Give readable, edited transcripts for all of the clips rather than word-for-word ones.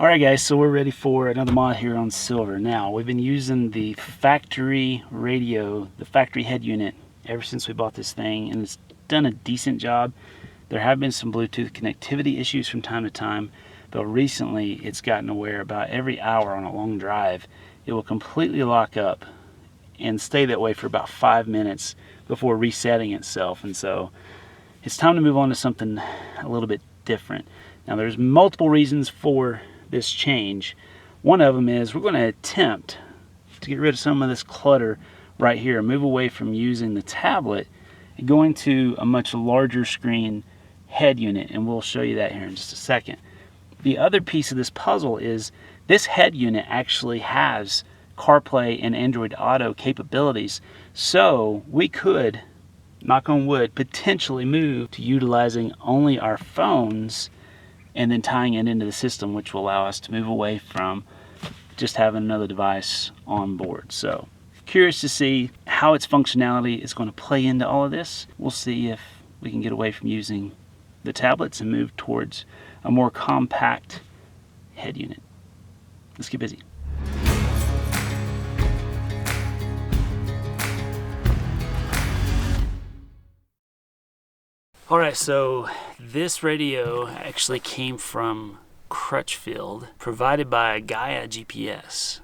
Alright guys, so we're ready for another mod here on Silver. Now, we've been using the factory radio, the factory head unit, ever since we bought this thing, and it's done a decent job. There have been some Bluetooth connectivity issues from time to time, but recently it's gotten aware about every hour on a long drive, it will completely lock up and stay that way for about 5 minutes before resetting itself. And so it's time to move on to something a little bit different. Now, there's multiple reasons for this change. One of them is we're going to attempt to get rid of some of this clutter right here, move away from using the tablet and going to a much larger screen head unit, and we'll show you that here in just a second. The other piece of this puzzle is this head unit actually has CarPlay and Android Auto capabilities, so we could, knock on wood, potentially move to utilizing only our phones and then tying it into the system, which will allow us to move away from just having another device on board. So curious to see how its functionality is going to play into all of this. We'll see if we can get away from using the tablets and move towards a more compact head unit. Let's get busy. Alright, so this radio actually came from Crutchfield, provided by Gaia GPS.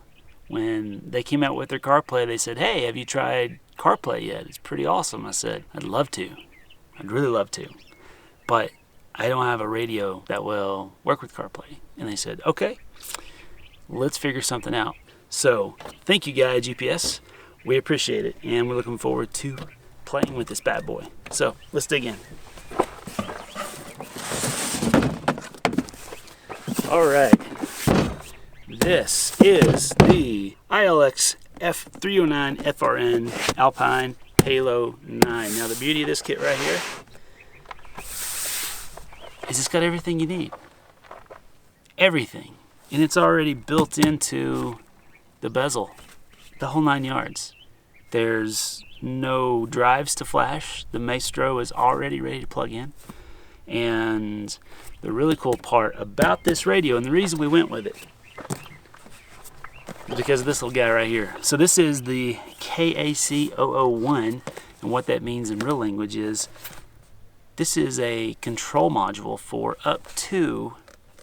When they came out with their CarPlay, they said, "Hey, have you tried CarPlay yet? It's pretty awesome." I said, "I'd love to. I'd really love to. But I don't have a radio that will work with CarPlay." And they said, "Okay, let's figure something out." So thank you, Gaia GPS. We appreciate it, and we're looking forward to playing with this bad boy. So let's dig in. Alright, this is the ILX F309 FRN Alpine Halo 9. Now the beauty of this kit right here is it's got everything you need. Everything. And it's already built into the bezel, the whole 9 yards. There's no drives to flash. The Maestro is already ready to plug in. And the really cool part about this radio, and the reason we went with it, is because of this little guy right here. So this is the KAC001, and what that means in real language is this is a control module for up to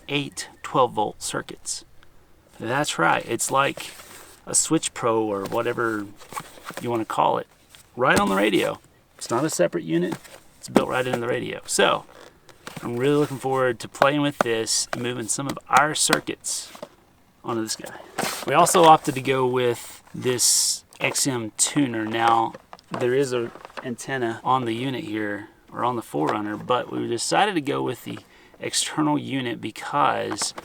8 12-volt circuits. That's right, it's like a Switch Pro or whatever you want to call it, right on the radio. It's not a separate unit, it's built right into the radio. So I'm really looking forward to playing with this and moving some of our circuits onto this guy. We also opted to go with this XM tuner. Now, there is an antenna on the unit here, or on the 4Runner, but we decided to go with the external unit because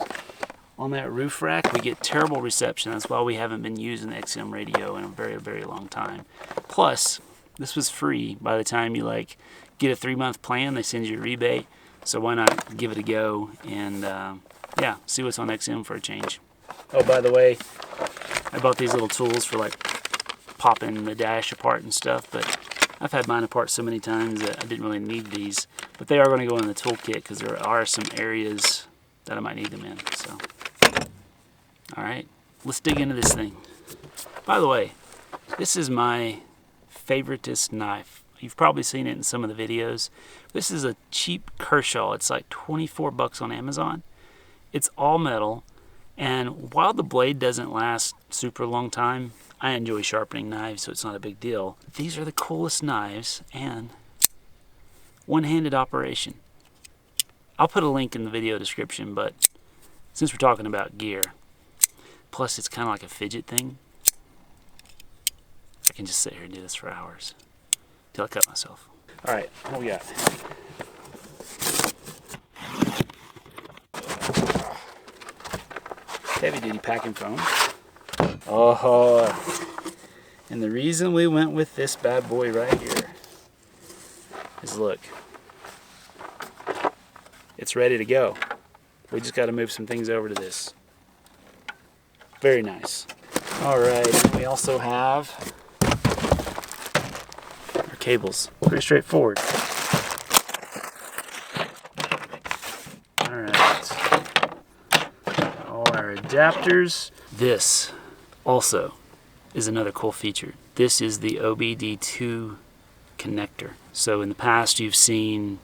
on that roof rack we get terrible reception. That's why we haven't been using the XM radio in a very, very long time. Plus, this was free. By the time you get a 3-month plan, they send you a rebate. So why not give it a go and yeah, see what's on XM for a change. Oh, by the way, I bought these little tools for popping the dash apart and stuff, but I've had mine apart so many times that I didn't really need these. But they are going to go in the toolkit because there are some areas that I might need them in. So, all right, let's dig into this thing. By the way, this is my favoritist knife. You've probably seen it in some of the videos. This is a cheap Kershaw. It's like 24 bucks on Amazon. It's all metal, and while the blade doesn't last super long time, I enjoy sharpening knives, so it's not a big deal. These are the coolest knives, and one-handed operation. I'll put a link in the video description, but since we're talking about gear, plus it's kind of like a fidget thing, I can just sit here and do this for hours till I cut myself. All right, what we got? Heavy duty packing foam. Oh, and the reason we went with this bad boy right here is look, it's ready to go. We just got to move some things over to this. Very nice. All right, we also have our cables. Pretty straightforward. All right. adapters. This also is another cool feature. This is the OBD2 connector. So in the past you've seen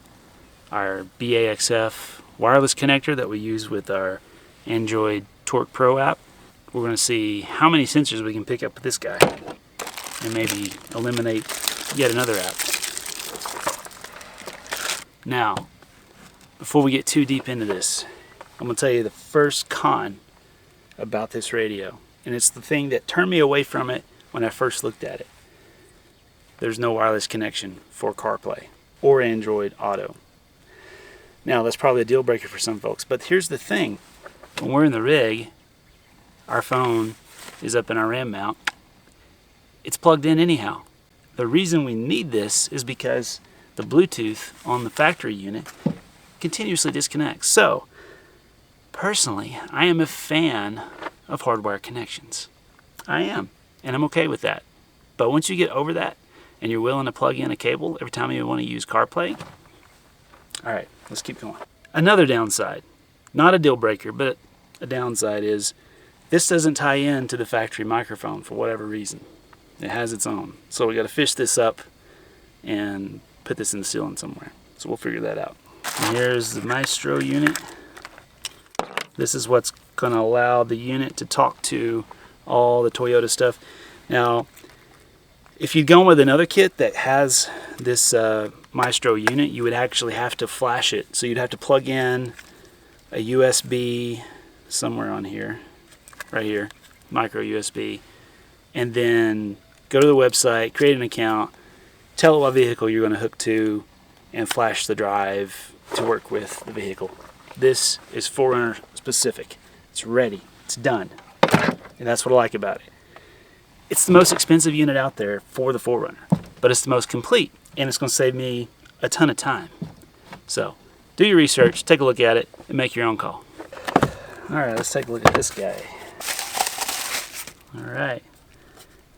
our BAXF wireless connector that we use with our Android Torque Pro app. We're going to see how many sensors we can pick up with this guy and maybe eliminate yet another app. Now, before we get too deep into this, I'm going to tell you the first con about this radio, and it's the thing that turned me away from it when I first looked at it. There's no wireless connection for CarPlay or Android Auto. Now, that's probably a deal breaker for some folks, but here's the thing. When we're in the rig, our phone is up in our RAM mount. It's plugged in anyhow. The reason we need this is because the Bluetooth on the factory unit continuously disconnects. So, personally, I am a fan of hardwire connections. I am, and I'm okay with that. But once you get over that, and you're willing to plug in a cable every time you want to use CarPlay, all right, let's keep going. Another downside, not a deal breaker, but a downside is this doesn't tie in to the factory microphone for whatever reason. It has its own. So we got to fish this up and put this in the ceiling somewhere. So we'll figure that out. And here's the Maestro unit. This is what's going to allow the unit to talk to all the Toyota stuff. Now, if you'd gone with another kit that has this Maestro unit, you would actually have to flash it. So you'd have to plug in a USB somewhere on here, right here, micro USB, and then go to the website, create an account, tell it what vehicle you're going to hook to, and flash the drive to work with the vehicle. This is 4Runner specific. It's ready. It's done. And that's what I like about it. It's the most expensive unit out there for the 4Runner, but it's the most complete, and it's going to save me a ton of time. So, do your research, take a look at it, and make your own call. Alright, let's take a look at this guy. Alright,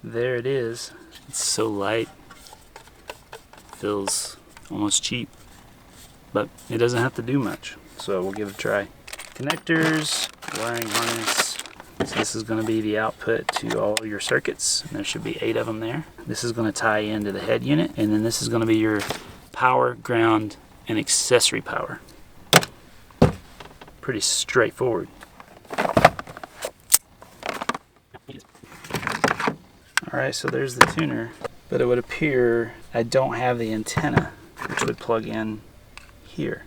there it is. It's so light. Feels almost cheap, but it doesn't have to do much, so we'll give it a try. Connectors, wiring harness. So this is going to be the output to all your circuits. There should be 8 of them there. This is going to tie into the head unit, and then this is going to be your power, ground, and accessory power. Pretty straightforward. Alright, so there's the tuner, but it would appear I don't have the antenna, which would plug in here.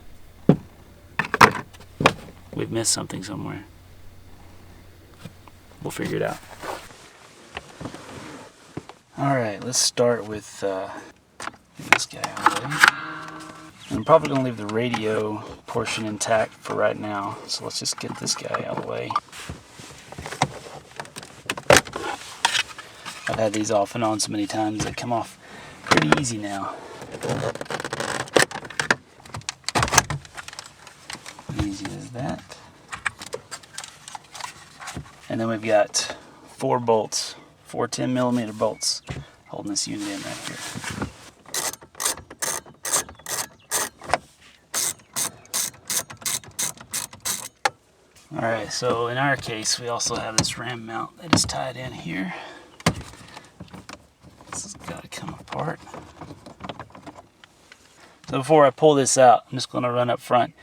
We've missed something somewhere. We'll figure it out. Alright, let's start with this guy out of the way. I'm probably going to leave the radio portion intact for right now, so let's just get this guy out of the way. I've had these off and on so many times they come off pretty easy now. Easy as that. And then we've got 4 bolts, 4 10mm bolts holding this unit in right here. Alright, so in our case we also have this RAM mount that is tied in here. This has got to come apart. So before I pull this out, I'm just going to run up front,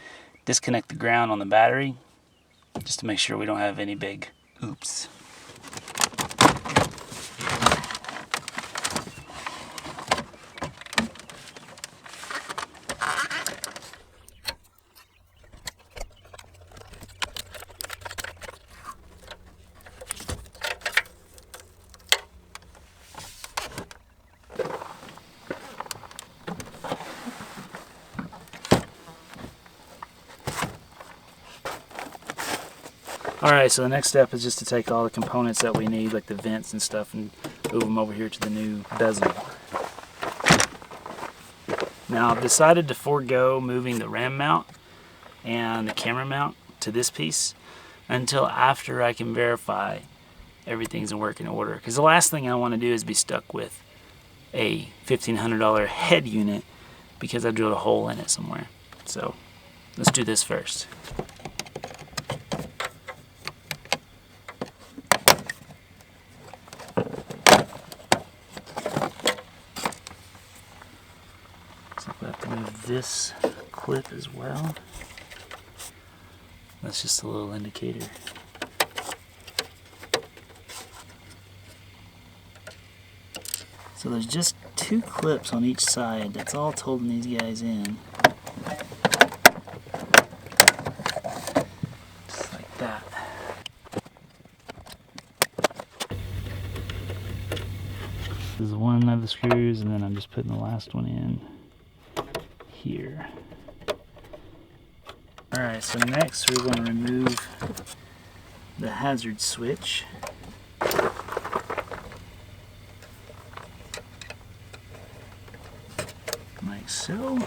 disconnect the ground on the battery, just to make sure we don't have any big oops. Alright, so the next step is just to take all the components that we need, like the vents and stuff, and move them over here to the new bezel. Now I've decided to forego moving the RAM mount and the camera mount to this piece until after I can verify everything's in working order. Because the last thing I want to do is be stuck with a $1,500 head unit because I drilled a hole in it somewhere. So let's do this first. this clip as well. That's just a little indicator. So there's just 2 clips on each side. That's all it's holding these guys in. Just like that. This is one of the screws, and then I'm just putting the last one in here. Alright, so next we're going to remove the hazard switch. Like so.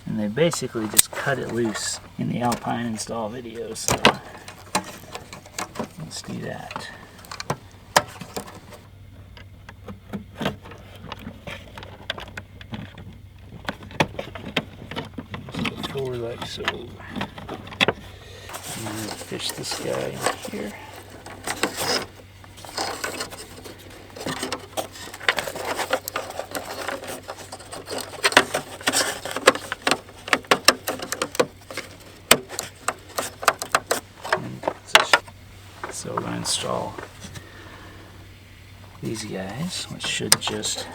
And they basically just cut it loose in the Alpine install video, so let's do that. Forward like so. And then fish this guy in here. So we're going to install these guys, which should just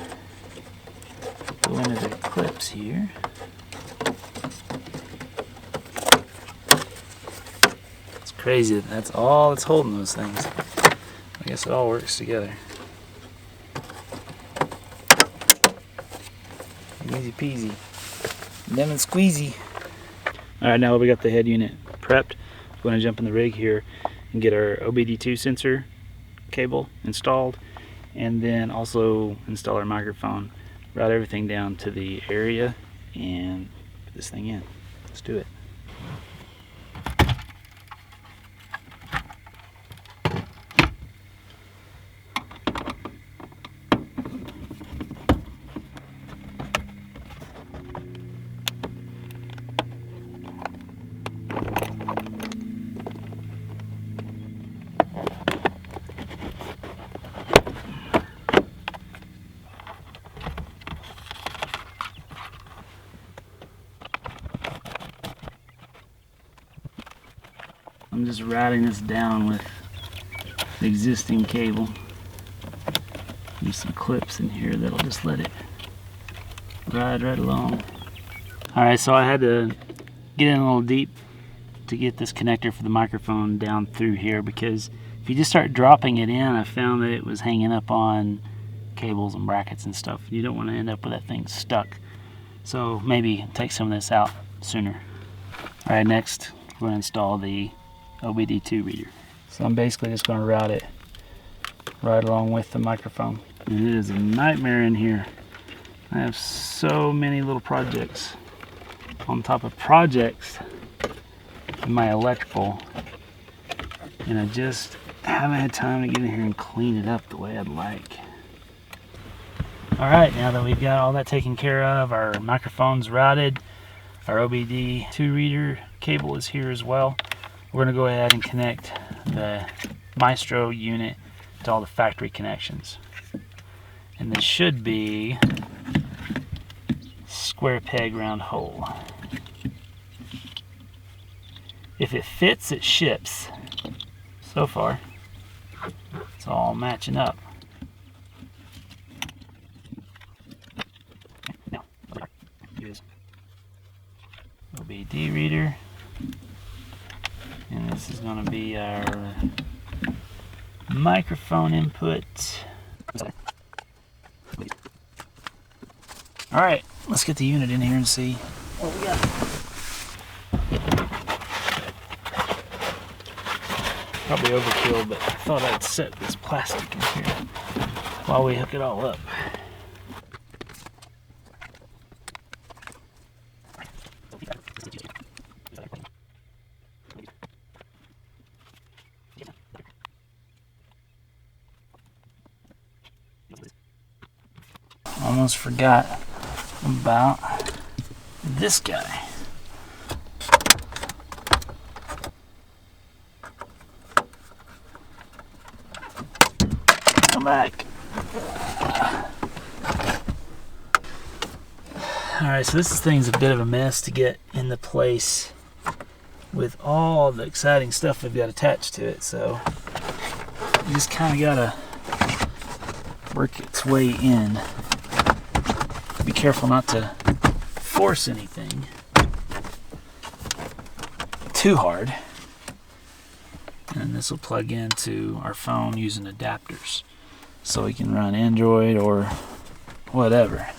go into their clips here. Crazy that that's all that's holding those things. I guess it all works together. Easy peasy. Lemon squeezy. Alright, now that we got the head unit prepped, we're going to jump in the rig here and get our OBD2 sensor cable installed, and then also install our microphone, route everything down to the area, and put this thing in. Let's do it. I'm just routing this down with the existing cable. There's some clips in here that'll just let it ride right along. Alright, so I had to get in a little deep to get this connector for the microphone down through here, because if you just start dropping it in, I found that it was hanging up on cables and brackets and stuff. You don't want to end up with that thing stuck. So maybe take some of this out sooner. Alright, next we're going to install the OBD2 reader. So I'm basically just going to route it right along with the microphone. And it is a nightmare in here. I have so many little projects on top of projects in my electrical, and I just haven't had time to get in here and clean it up the way I'd like. Alright, now that we've got all that taken care of, our microphone's routed, our OBD2 reader cable is here as well. We're going to go ahead and connect the Maestro unit to all the factory connections. And this should be square peg round hole. If it fits, it ships. So far, it's all matching up. Now, here's OBD reader. And this is going to be our microphone input. Alright, let's get the unit in here and see what we got. Probably overkill, but I thought I'd set this plastic in here while we hook it all up. Almost forgot about this guy. Come back. Alright, so this thing's a bit of a mess to get into place with all the exciting stuff we've got attached to it, so you just kind of gotta work its way in. Be careful not to force anything too hard. And this will plug into our phone using adapters, so we can run Android or whatever.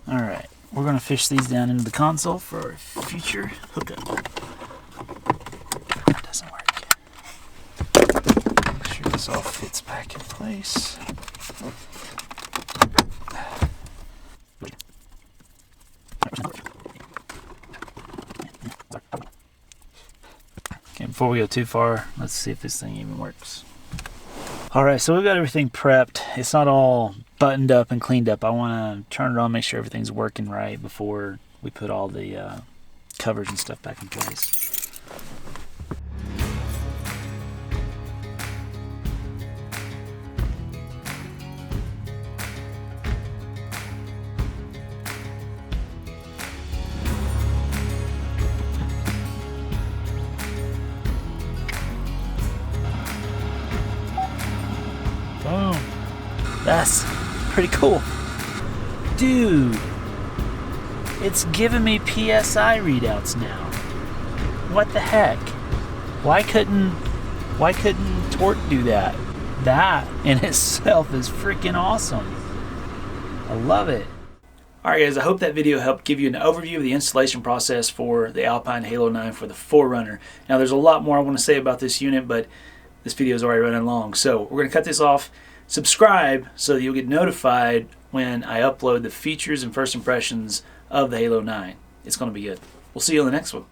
Alright, we're going to fish these down into the console for a future hookup. That doesn't work. Make sure this all fits back in place. Okay, before we go too far, let's see if this thing even works. Alright, so we've got everything prepped. It's not all buttoned up and cleaned up. I want to turn it on, make sure everything's working right before we put all the covers and stuff back in place. Boom. That's pretty cool. Dude, it's giving me PSI readouts now. What the heck? Why couldn't Tort do that? That in itself is freaking awesome. I love it. Alright guys, I hope that video helped give you an overview of the installation process for the Alpine Halo 9 for the 4Runner. Now there's a lot more I want to say about this unit, but this video is already running long. So we're going to cut this off. Subscribe so that you'll get notified when I upload the features and first impressions of the Halo 9. It's going to be good. We'll see you on the next one.